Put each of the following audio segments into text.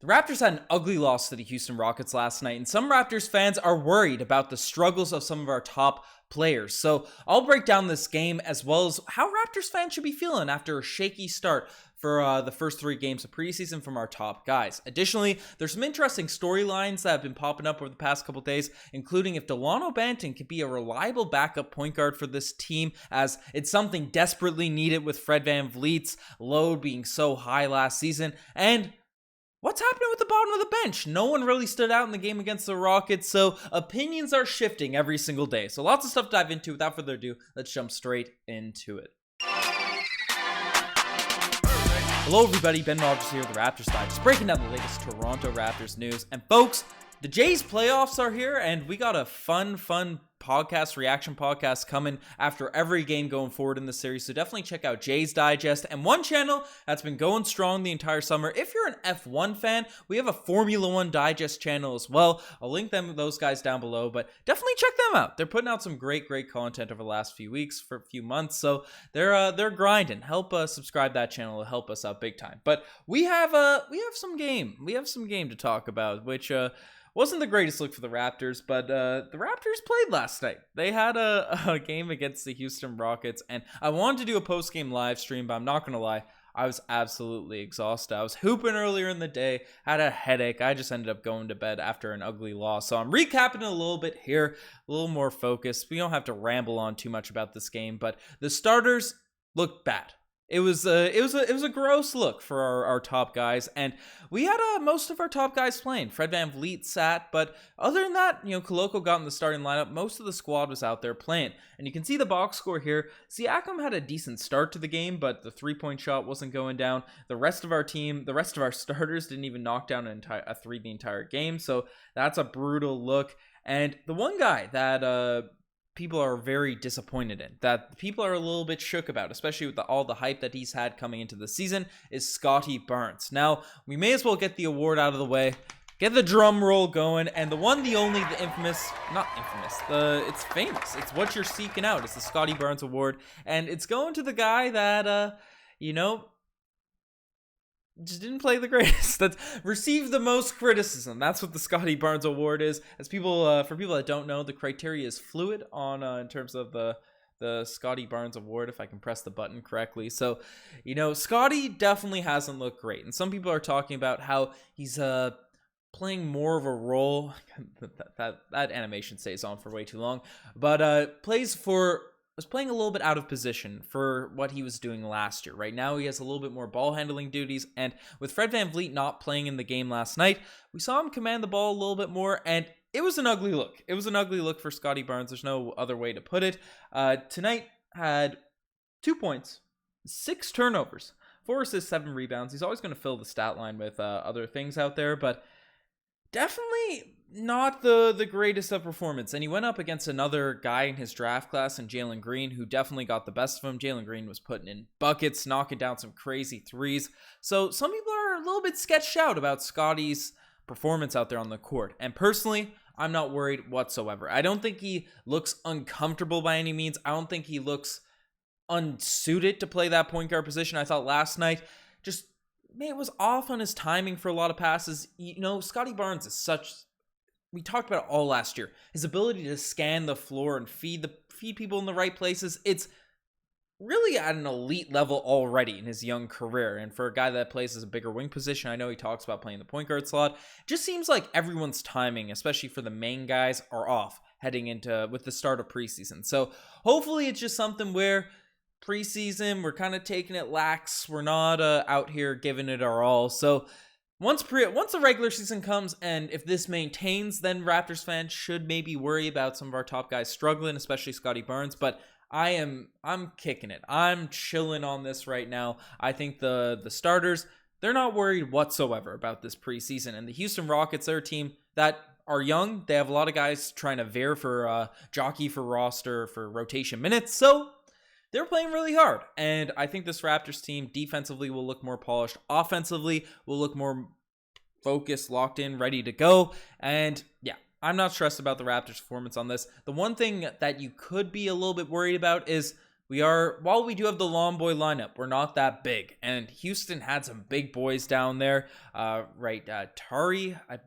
The Raptors had an ugly loss to the Houston Rockets last night, and some Raptors fans are worried about the struggles of some of our top players. So I'll break down this game as well as how Raptors fans should be feeling after a shaky start for the first 3 games of preseason from our top guys. Additionally, there's some interesting storylines that have been popping up over the past couple days, including if Dalano Banton could be a reliable backup point guard for this team, as it's something desperately needed with Fred VanVleet's load being so high last season, and what's happening with the bottom of the bench? No one really stood out in the game against the Rockets, so opinions are shifting every single day. So lots of stuff to dive into. Without further ado, let's jump straight into it. Hello everybody, Ben Rogers here with the Raptors Digest, breaking down the latest Toronto Raptors news. And folks, the Jays playoffs are here, and we got a fun reaction podcast coming after every game going forward in the series. So definitely check out Jays Digest. And one channel that's been going strong the entire summer, if you're an F1 fan, we have a Formula One Digest channel as well. I'll link those guys down below, but definitely check them out. They're putting out some great content over the last few weeks, for a few months. So they're grinding. Help subscribe that channel. It'll help us out big time. But we have some game to talk about, which wasn't the greatest look for the Raptors, but the Raptors played last night. They had a game against the Houston Rockets, and I wanted to do a post-game live stream, but I'm not going to lie, I was absolutely exhausted. I was hooping earlier in the day, had a headache. I just ended up going to bed after an ugly loss. So I'm recapping a little bit here, a little more focused. We don't have to ramble on too much about this game, but the starters looked bad. It was a gross look for our top guys, and we had most of our top guys playing. Fred VanVleet sat, but other than that, Koloko got in the starting lineup. Most of the squad was out there playing, and you can see the box score here. Siakam had a decent start to the game, but the 3-point shot wasn't going down. The rest of our starters didn't even knock down a 3 the entire game, so that's a brutal look. And the one guy that people are very disappointed in, that people are a little bit shook about, especially with all the hype that he's had coming into the season, is Scottie Barnes. Now, we may as well get the award out of the way, get the drum roll going, and the one, the only, the infamous, not infamous, it's famous, it's what you're seeking out, it's the Scottie Barnes Award, and it's going to the guy that, just didn't play the greatest. That's received the most criticism. That's what the Scottie Barnes Award is. As people, for people that don't know, the criteria is fluid on in terms of the Scottie Barnes Award, if I can press the button correctly. So, Scottie definitely hasn't looked great, and some people are talking about how he's playing more of a role. that animation stays on for way too long, but was playing a little bit out of position for what he was doing last year. Right now, he has a little bit more ball handling duties, and with Fred VanVleet not playing in the game last night, we saw him command the ball a little bit more, and it was an ugly look. It was an ugly look for Scottie Barnes. There's no other way to put it. Tonight had 2 points, 6 turnovers, 4 assists, 7 rebounds. He's always going to fill the stat line with other things out there, but definitely not the greatest of performance. And he went up against another guy in his draft class, and Jalen Green, who definitely got the best of him. Jalen Green was putting in buckets, knocking down some crazy threes. So some people are a little bit sketched out about Scottie's performance out there on the court. And personally, I'm not worried whatsoever. I don't think he looks uncomfortable by any means. I don't think he looks unsuited to play that point guard position. I thought last night it was off on his timing for a lot of passes. Scottie Barnes is we talked about it all last year. His ability to scan the floor and feed people in the right places. It's really at an elite level already in his young career. And for a guy that plays as a bigger wing position, I know he talks about playing the point guard slot. It just seems like everyone's timing, especially for the main guys, are off heading into with the start of preseason. So hopefully it's just something where preseason, we're kind of taking it lax. We're not out here giving it our all. So once the regular season comes, and if this maintains, then Raptors fans should maybe worry about some of our top guys struggling, especially Scottie Barnes. But I'm kicking it. I'm chilling on this right now. I think the starters, they're not worried whatsoever about this preseason. And the Houston Rockets, they're a team that are young. They have a lot of guys trying to jockey for roster, for rotation minutes. So they're playing really hard, and I think this Raptors team defensively will look more polished. Offensively will look more focused, locked in, ready to go. And yeah, I'm not stressed about the Raptors' performance on this. The one thing that you could be a little bit worried about is while we do have the long boy lineup, we're not that big. And Houston had some big boys down there. Tari, I'm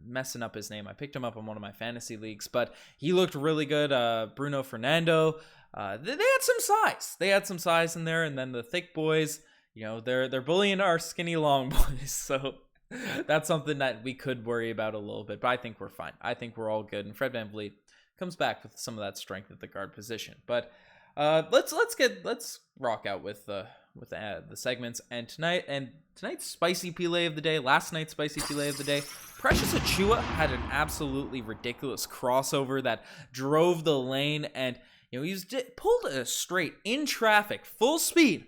messing up his name. I picked him up in one of my fantasy leagues, but he looked really good. Bruno Fernando. They had some size. They had some size in there. And then the thick boys, they're bullying our skinny long boys. So that's something that we could worry about a little bit. But I think we're fine. I think we're all good. And Fred VanVleet comes back with some of that strength at the guard position. But let's rock out with the segments tonight's spicy Pele of the day. Last night's spicy Pele of the day. Precious Achiuwa had an absolutely ridiculous crossover that drove the lane, and he pulled a straight in traffic, full speed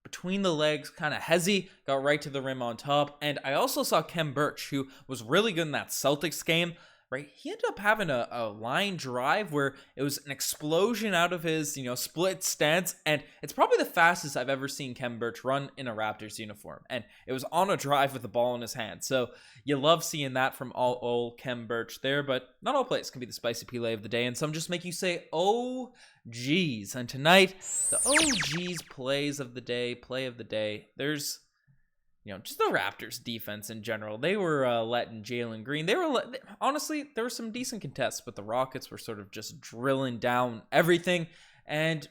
between the legs, kind of hezzy, got right to the rim on top. And I also saw Kem Birch, who was really good in that Celtics game. Right, he ended up having a line drive where it was an explosion out of his, split stance, and it's probably the fastest I've ever seen Kem Birch run in a Raptors uniform, and it was on a drive with the ball in his hand. So you love seeing that from all old Kem Birch there, but not all plays can be the spicy Pele of the day, and some just make you say, oh, geez. And tonight, the oh, geez play of the day, there's just the Raptors defense in general. They were letting Jalen Green. Honestly, there were some decent contests, but the Rockets were sort of just drilling down everything. And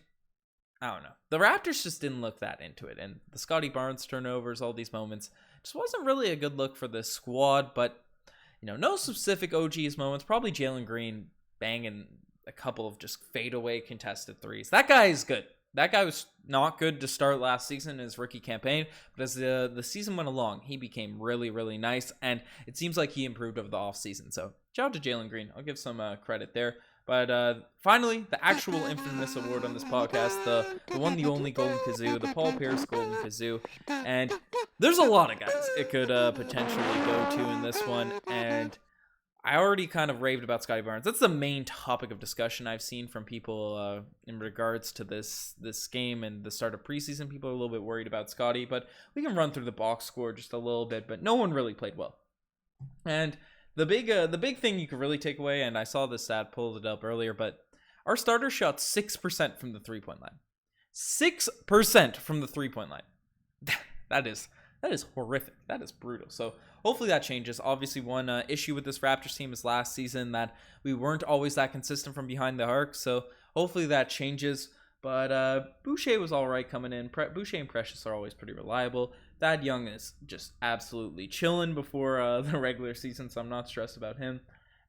I don't know. The Raptors just didn't look that into it. And the Scottie Barnes turnovers, all these moments, just wasn't really a good look for this squad. But, no specific OGs moments. Probably Jalen Green banging a couple of just fadeaway contested threes. That guy is good. That guy was not good to start last season in his rookie campaign, but as the season went along, he became really, really nice, and it seems like he improved over the offseason. So, shout out to Jalen Green. I'll give some credit there. But finally, the actual infamous award on this podcast, the one, the only Golden Kazoo, the Paul Pierce Golden Kazoo. And there's a lot of guys it could potentially go to in this one, and I already kind of raved about Scottie Barnes. That's the main topic of discussion I've seen from people in regards to this game and the start of preseason. People are a little bit worried about Scottie, but we can run through the box score just a little bit. But no one really played well. And the big thing you could really take away, and I saw this stat, pulled it up earlier, but our starter shot 6% from the 3-point line. 6% from the 3-point line. That is horrific. That is brutal. So hopefully that changes. Obviously, one issue with this Raptors team is last season that we weren't always that consistent from behind the arc. So hopefully that changes. But Boucher was all right coming in. Boucher and Precious are always pretty reliable. Thad Young is just absolutely chilling before the regular season, so I'm not stressed about him.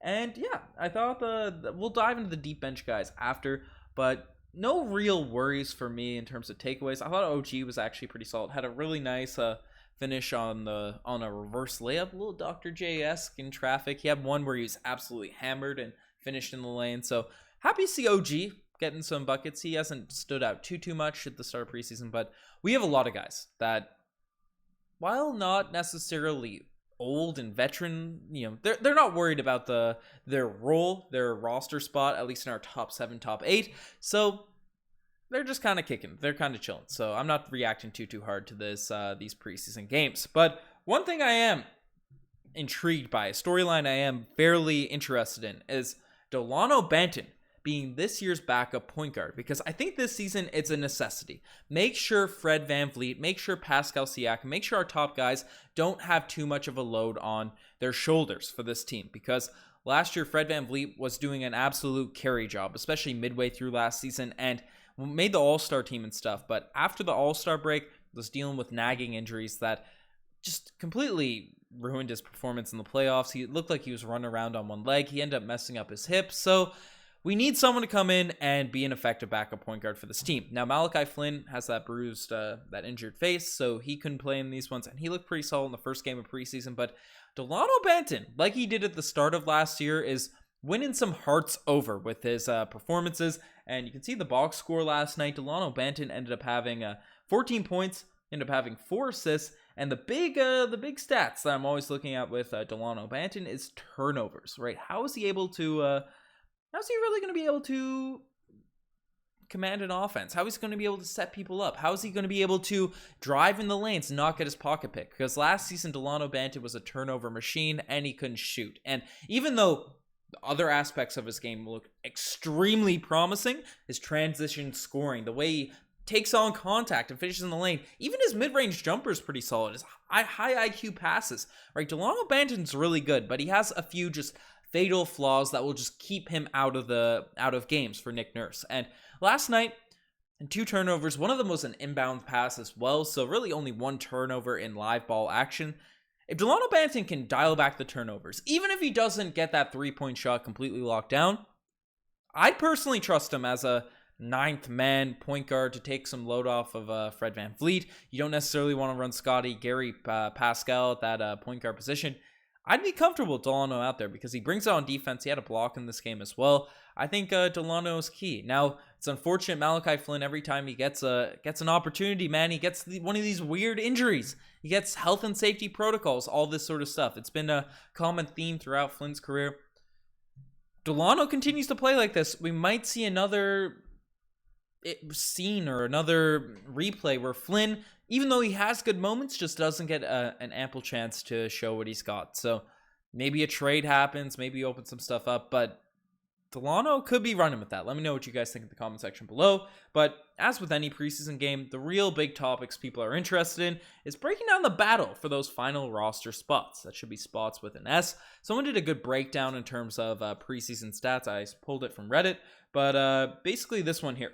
And yeah, I thought we'll dive into the deep bench guys after, but no real worries for me in terms of takeaways. I thought OG was actually pretty solid. Had a really nice finish on a reverse layup, a little Dr. J-esque in traffic. He had one where he was absolutely hammered and finished in the lane. So happy to see OG getting some buckets. He hasn't stood out too much at the start of preseason, but we have a lot of guys that, while not necessarily old and veteran, they're not worried about their role, their roster spot, at least in our top 7, top 8. So they're just kind of kicking. They're kind of chilling. So I'm not reacting too hard to these preseason games. But one thing I am intrigued by, a storyline I am fairly interested in, is Dalano Banton being this year's backup point guard, because I think this season it's a necessity. Make sure Fred VanVleet, make sure Pascal Siakam, make sure our top guys don't have too much of a load on their shoulders for this team, because last year Fred VanVleet was doing an absolute carry job, especially midway through last season, and made the All-Star team and stuff. But after the All-Star break, was dealing with nagging injuries that just completely ruined his performance in the playoffs. He looked like he was running around on one leg. He ended up messing up his hip. So we need someone to come in and be an effective backup point guard for this team. Now, Malachi Flynn has that bruised, that injured face, so he couldn't play in these ones, and he looked pretty solid in the first game of preseason. But Dalano Banton, like he did at the start of last year, is winning some hearts over with his performances. And you can see the box score last night. Dalano Banton ended up having 14 points, ended up having 4 assists, and the big stats that I'm always looking at with Dalano Banton is turnovers, right? How is he able to? How's he really going to be able to command an offense? How is he going to be able to set people up? How is he going to be able to drive in the lanes and not get his pocket pick? Because last season, Dalano Banton was a turnover machine and he couldn't shoot. And even though other aspects of his game look extremely promising. His transition scoring, the way he takes on contact and finishes in the lane. Even his mid-range jumper is pretty solid. His high IQ passes. Right, Dalano Banton's really good, but he has a few just fatal flaws that will just keep him out of games for Nick Nurse. And last night, and 2 turnovers, one of them was an inbound pass as well, so really only 1 turnover in live ball action. If Dalano Banton can dial back the turnovers, even if he doesn't get that 3-point shot completely locked down, I'd personally trust him as a 9th man point guard to take some load off of Fred VanVleet. You don't necessarily want to run Scottie, Gary, Pascal at that point guard position. I'd be comfortable with Dalano out there because he brings it on defense. He had a block in this game as well. I think Dalano is key. Now, it's unfortunate Malachi Flynn, every time he gets an opportunity, man, he gets one of these weird injuries. He gets health and safety protocols, all this sort of stuff. It's been a common theme throughout Flynn's career. Dalano continues to play like this. We might see another scene or another replay where Flynn, even though he has good moments, just doesn't get an ample chance to show what he's got. So maybe a trade happens, maybe he opens some stuff up, but Dalano could be running with that. Let me know what you guys think in the comment section below. But as with any preseason game, the real big topics people are interested in is breaking down the battle for those final roster spots. That should be spots with an S. Someone did a good breakdown in terms of preseason stats. I pulled it from Reddit, but basically this one here.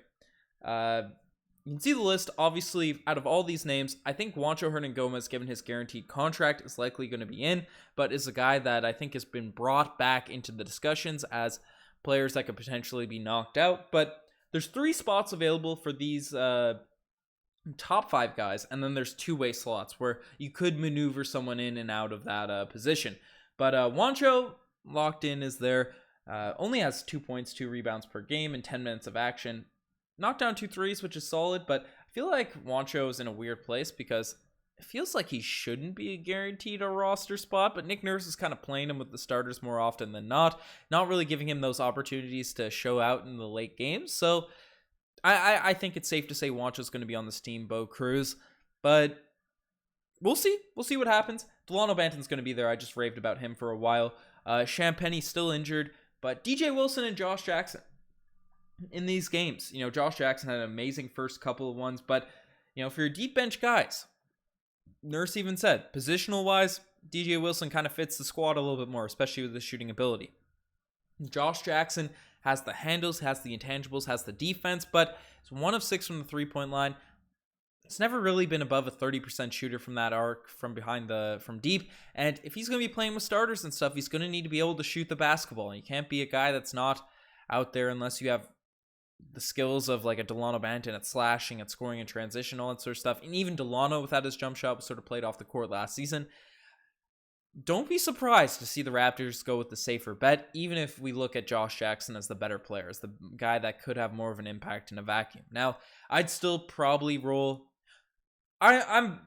You can see the list. Obviously, out of all these names, I think Juancho Hernangomez, given his guaranteed contract, is likely going to be in, but is a guy that I think has been brought back into the discussions as players that could potentially be knocked out. But there's 3 spots available for these top 5 guys, and then there's 2-way slots where you could maneuver someone in and out of that position. But Juancho locked in is there. Only has 2 points, 2 rebounds per game in 10 minutes of action. Knocked down 2 threes, which is solid, but I feel like Juancho is in a weird place because it feels like he shouldn't be guaranteed a roster spot, but Nick Nurse is kind of playing him with the starters more often than not really giving him those opportunities to show out in the late games. So I think it's safe to say Juancho's going to be on this team, Bo Cruz, but we'll see. We'll see what happens. Dalano Banton's going to be there. I just raved about him for a while. Champagne's still injured, but DJ Wilson and Josh Jackson in these games. You know, Josh Jackson had an amazing first couple of ones, but, you know, for your deep bench guys, Nurse even said, positional-wise, DJ Wilson kind of fits the squad a little bit more, especially with his shooting ability. Josh Jackson has the handles, has the intangibles, has the defense, but it's 1 of 6 from the 3-point line. It's never really been above a 30% shooter from that arc, from deep. And if he's going to be playing with starters and stuff, he's going to need to be able to shoot the basketball. And you can't be a guy that's not out there unless you have the skills of like a Dalano Banton at slashing, at scoring in transition, all that sort of stuff. And even Dalano, without his jump shot, was sort of played off the court last season. Don't be surprised to see the Raptors go with the safer bet, even if we look at Josh Jackson as the better player, as the guy that could have more of an impact in a vacuum. Now, I'd still probably roll. It's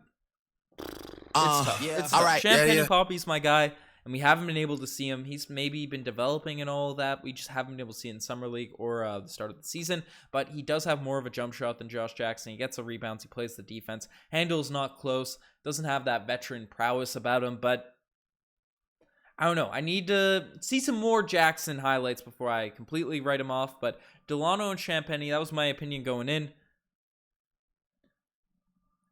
tough. Yeah. It's tough. All right. Champagne Poppy's my guy, and we haven't been able to see him. He's maybe been developing and all of that. We just haven't been able to see in Summer League or the start of the season. But he does have more of a jump shot than Josh Jackson. He gets the rebounds. He plays the defense. Handle's not close. Doesn't have that veteran prowess about him. But I don't know. I need to see some more Jackson highlights before I completely write him off. But Dalano and Champagne, that was my opinion going in.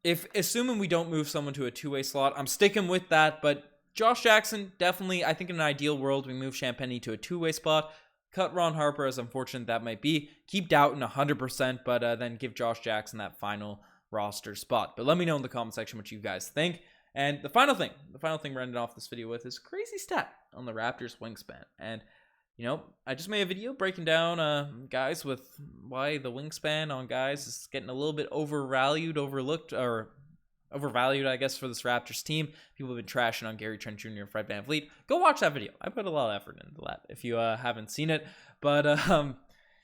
If assuming we don't move someone to a 2-way slot, I'm sticking with that. But Josh Jackson, definitely, I think in an ideal world, we move Champagne to a 2-way spot. Cut Ron Harper, as unfortunate that might be. Keep Doughton 100%, but then give Josh Jackson that final roster spot. But let me know in the comment section what you guys think. And the final thing we're ending off this video with is crazy stat on the Raptors wingspan. And, you know, I just made a video breaking down guys with why the wingspan on guys is getting a little bit overvalued, I guess, for this Raptors team. People have been trashing on Gary Trent Jr. and Fred VanVleet. Go watch that video. I put a lot of effort into that if you haven't seen it. But,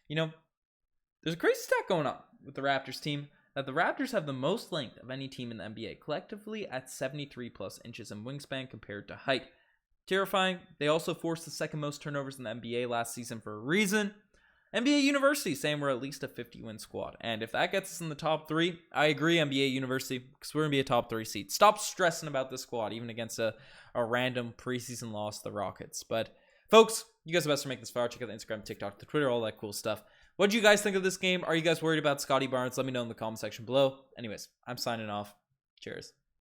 you know, there's a crazy stat going on with the Raptors team that the Raptors have the most length of any team in the NBA, collectively at 73 plus inches in wingspan compared to height. Terrifying. They also forced the second most turnovers in the NBA last season for a reason. NBA University saying we're at least a 50-win squad. And if that gets us in the top 3, I agree, NBA University, because we're going to be a top 3 seed. Stop stressing about this squad, even against a random preseason loss to the Rockets. But Folks, you guys are the best for making this far. Check out the Instagram, TikTok, the Twitter, all that cool stuff. What do you guys think of this game? Are you guys worried about Scottie Barnes? Let me know in the comment section below. Anyways, I'm signing off. Cheers.